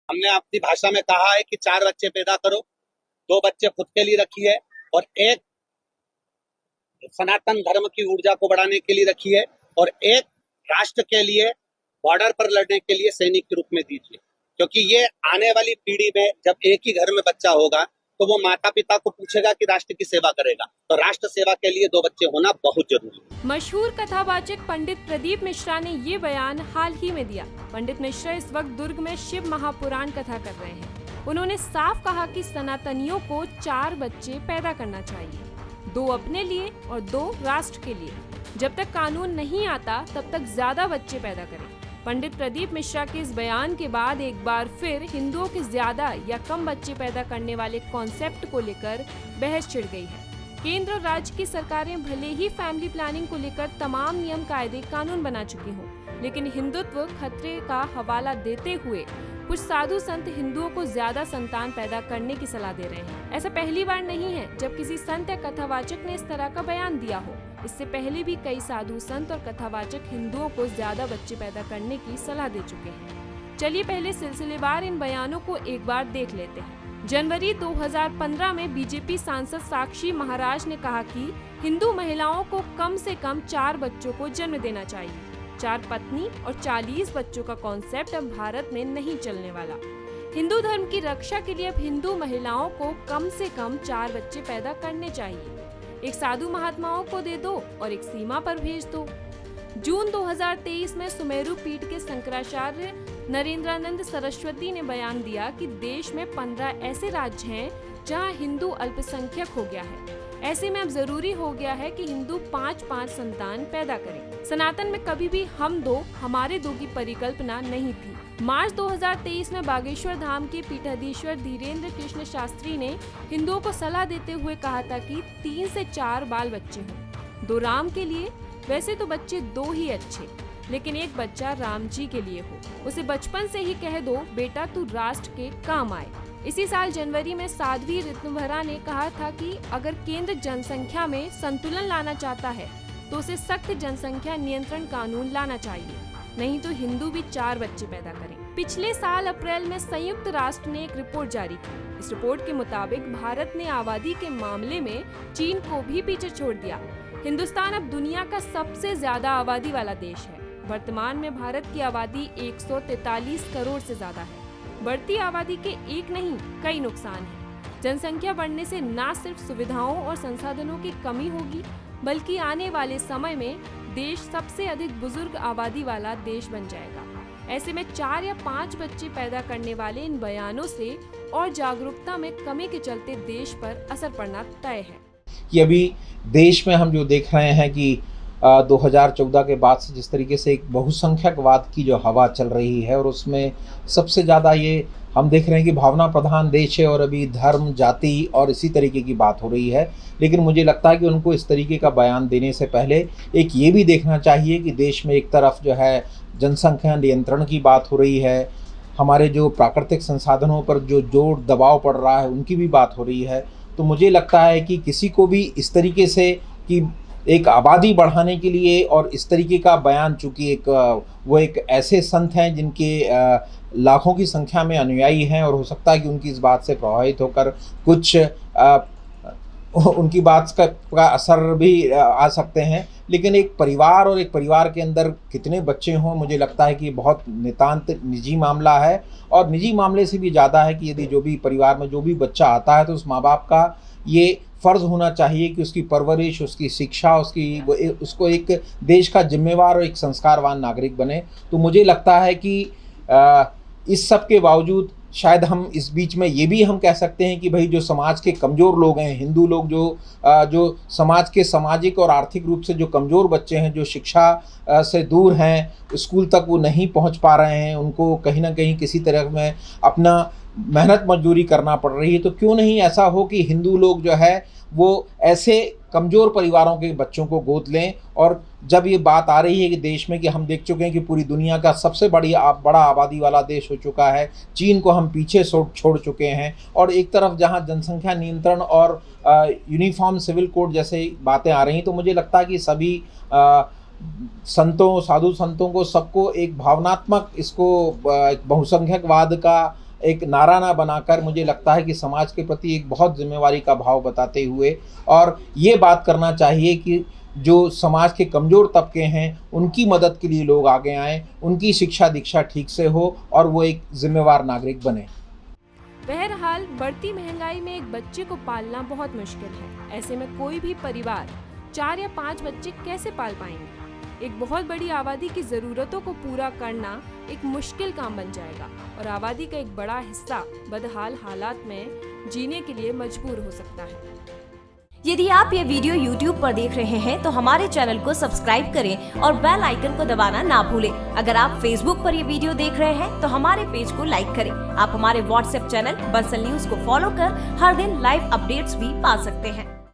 हमने अपनी भाषा में कहा है कि 4 बच्चे पैदा करो, 2 बच्चे खुद के लिए रखी है और एक सनातन धर्म की ऊर्जा को बढ़ाने के लिए रखी है और एक राष्ट्र के लिए बॉर्डर पर लड़ने के लिए सैनिक के रूप में दीजिए। क्योंकि ये आने वाली पीढ़ी में जब एक ही घर में बच्चा होगा तो वो माता पिता को पूछेगा कि राष्ट्र की सेवा करेगा, तो राष्ट्र सेवा के लिए 2 बच्चे होना बहुत जरूरी है। मशहूर कथावाचक पंडित प्रदीप मिश्रा ने ये बयान हाल ही में दिया। पंडित मिश्रा इस वक्त दुर्ग में शिव महापुराण कथा कर रहे हैं। उन्होंने साफ कहा कि सनातनियों को 4 बच्चे पैदा करना चाहिए, 2 अपने लिए और 2 राष्ट्र के लिए। जब तक कानून नहीं आता तब तक ज्यादा बच्चे पैदा करें। पंडित प्रदीप मिश्रा के इस बयान के बाद एक बार फिर हिंदुओं के ज्यादा या कम बच्चे पैदा करने वाले कॉन्सेप्ट को लेकर बहस छिड़ गई है। केंद्र और राज्य की सरकारें भले ही फैमिली प्लानिंग को लेकर तमाम नियम कायदे कानून बना चुकी हों, लेकिन हिंदुत्व खतरे का हवाला देते हुए कुछ साधु संत हिंदुओं को ज्यादा संतान पैदा करने की सलाह दे रहे हैं। ऐसा पहली बार नहीं है जब किसी संत या कथावाचक ने इस तरह का बयान दिया हो। इससे पहले भी कई साधु संत और कथावाचक हिंदुओं को ज्यादा बच्चे पैदा करने की सलाह दे चुके हैं। चलिए पहले सिलसिलेवार इन बयानों को एक बार देख लेते हैं। जनवरी 2015 में बीजेपी सांसद साक्षी महाराज ने कहा कि हिंदू महिलाओं को कम से कम 4 बच्चों को जन्म देना चाहिए। 4 पत्नी और 40 बच्चों का कॉन्सेप्ट अब भारत में नहीं चलने वाला। हिंदू धर्म की रक्षा के लिए अब हिंदू महिलाओं को कम से कम 4 बच्चे पैदा करने चाहिए। एक साधु महात्माओं को दे दो और एक सीमा पर भेज दो। जून 2023 में सुमेरु पीठ के शंकराचार्य नरेंद्रानंद सरस्वती ने बयान दिया कि देश में 15 ऐसे राज्य हैं जहां हिंदू अल्पसंख्यक हो गया है। ऐसे में अब जरूरी हो गया है कि हिंदू 5-5 संतान पैदा करें। सनातन में कभी भी हम 2 हमारे 2 की परिकल्पना नहीं थी। मार्च 2023 में बागेश्वर धाम के पीठाधीश्वर धीरेन्द्र कृष्ण शास्त्री ने हिंदुओं को सलाह देते हुए कहा था कि 3 से 4 बाल बच्चे हों, 2 राम के लिए। वैसे तो बच्चे 2 ही अच्छे, लेकिन एक बच्चा राम जी के लिए हो। उसे बचपन से ही कह दो, बेटा तू राष्ट्र के काम आए। इसी साल जनवरी में साध्वी ऋतुभरा ने कहा था कि अगर केंद्र जनसंख्या में संतुलन लाना चाहता है तो उसे सख्त जनसंख्या नियंत्रण कानून लाना चाहिए, नहीं तो हिंदू भी 4 बच्चे पैदा करें। पिछले साल अप्रैल में संयुक्त राष्ट्र ने एक रिपोर्ट जारी की। इस रिपोर्ट के मुताबिक भारत ने आबादी के मामले में चीन को भी पीछे छोड़ दिया। हिंदुस्तान अब दुनिया का सबसे ज्यादा आबादी वाला देश है। वर्तमान में भारत की आबादी 143 करोड़ से ज्यादा है। बढ़ती आबादी के एक नहीं कई नुकसान हैं। जनसंख्या बढ़ने से न सिर्फ सुविधाओं और संसाधनों की कमी होगी, बल्कि आने वाले समय में देश सबसे अधिक बुजुर्ग आबादी वाला देश बन जाएगा। ऐसे में 4 या 5 बच्चे पैदा करने वाले इन बयानों से और जागरूकता में कमी के चलते देश पर असर पड़ना तय है। कि अभी देश में हम जो देख रहे हैं कि 2014 के बाद से जिस तरीके से एक बहुसंख्यकवाद की जो हवा चल रही है, और उसमें सबसे ज़्यादा ये हम देख रहे हैं कि भावना प्रधान देश है और अभी धर्म, जाति और इसी तरीके की बात हो रही है। लेकिन मुझे लगता है कि उनको इस तरीके का बयान देने से पहले एक ये भी देखना चाहिए कि देश में एक तरफ जो है जनसंख्या नियंत्रण की बात हो रही है, हमारे जो प्राकृतिक संसाधनों पर जो जोर दबाव पड़ रहा है उनकी भी बात हो रही है। तो मुझे लगता है कि किसी को भी इस तरीके से कि एक आबादी बढ़ाने के लिए और इस तरीके का बयान, चूँकि वो एक ऐसे संत हैं जिनके लाखों की संख्या में अनुयायी हैं और हो सकता है कि उनकी इस बात से प्रभावित होकर कुछ उनकी बात का असर भी आ सकते हैं। लेकिन एक परिवार और एक परिवार के अंदर कितने बच्चे हों, मुझे लगता है कि बहुत नितांत निजी मामला है। और निजी मामले से भी ज़्यादा है कि यदि जो भी परिवार में जो भी बच्चा आता है तो उस माँ बाप का ये फ़र्ज़ होना चाहिए कि उसकी परवरिश, उसकी शिक्षा, उसको एक देश का जिम्मेवार और एक संस्कारवान नागरिक बने। तो मुझे लगता है कि इस सब के बावजूद शायद हम इस बीच में ये भी हम कह सकते हैं कि भाई जो समाज के कमज़ोर लोग हैं, हिंदू लोग जो समाज के सामाजिक और आर्थिक रूप से जो कमज़ोर बच्चे हैं, जो शिक्षा से दूर हैं, स्कूल तक वो नहीं पहुंच पा रहे हैं, उनको कहीं ना कहीं किसी तरह में अपना मेहनत मजदूरी करना पड़ रही है। तो क्यों नहीं ऐसा हो कि हिंदू लोग जो है वो ऐसे कमज़ोर परिवारों के बच्चों को गोद लें। और जब ये बात आ रही है कि देश में कि हम देख चुके हैं कि पूरी दुनिया का सबसे बड़ा आबादी वाला देश हो चुका है, चीन को हम पीछे छोड़ चुके हैं, और एक तरफ जहां जनसंख्या नियंत्रण और यूनिफॉर्म सिविल कोड जैसे बातें आ रही हैं, तो मुझे लगता है कि सभी संतों, साधु संतों को सबको एक भावनात्मक इसको बहुसंख्यकवाद का एक नारा ना बनाकर मुझे लगता है कि समाज के प्रति एक बहुत जिम्मेवारी का भाव बताते हुए और ये बात करना चाहिए कि जो समाज के कमज़ोर तबके हैं उनकी मदद के लिए लोग आगे आएँ, उनकी शिक्षा दीक्षा ठीक से हो और वो एक जिम्मेवार नागरिक बने। बहरहाल बढ़ती महंगाई में एक बच्चे को पालना बहुत मुश्किल है। ऐसे में कोई भी परिवार 4 या 5 बच्चे कैसे पाल पाएंगे। एक बहुत बड़ी आबादी की ज़रूरतों को पूरा करना एक मुश्किल काम बन जाएगा और आबादी का एक बड़ा हिस्सा बदहाल हालात में जीने के लिए मजबूर हो सकता है। यदि आप ये वीडियो YouTube पर देख रहे हैं तो हमारे चैनल को सब्सक्राइब करें और बेल आइकन को दबाना ना भूलें। अगर आप Facebook पर ये वीडियो देख रहे हैं तो हमारे पेज को लाइक करें। आप हमारे WhatsApp चैनल बंसल न्यूज को फॉलो कर हर दिन लाइव अपडेट्स भी पा सकते हैं।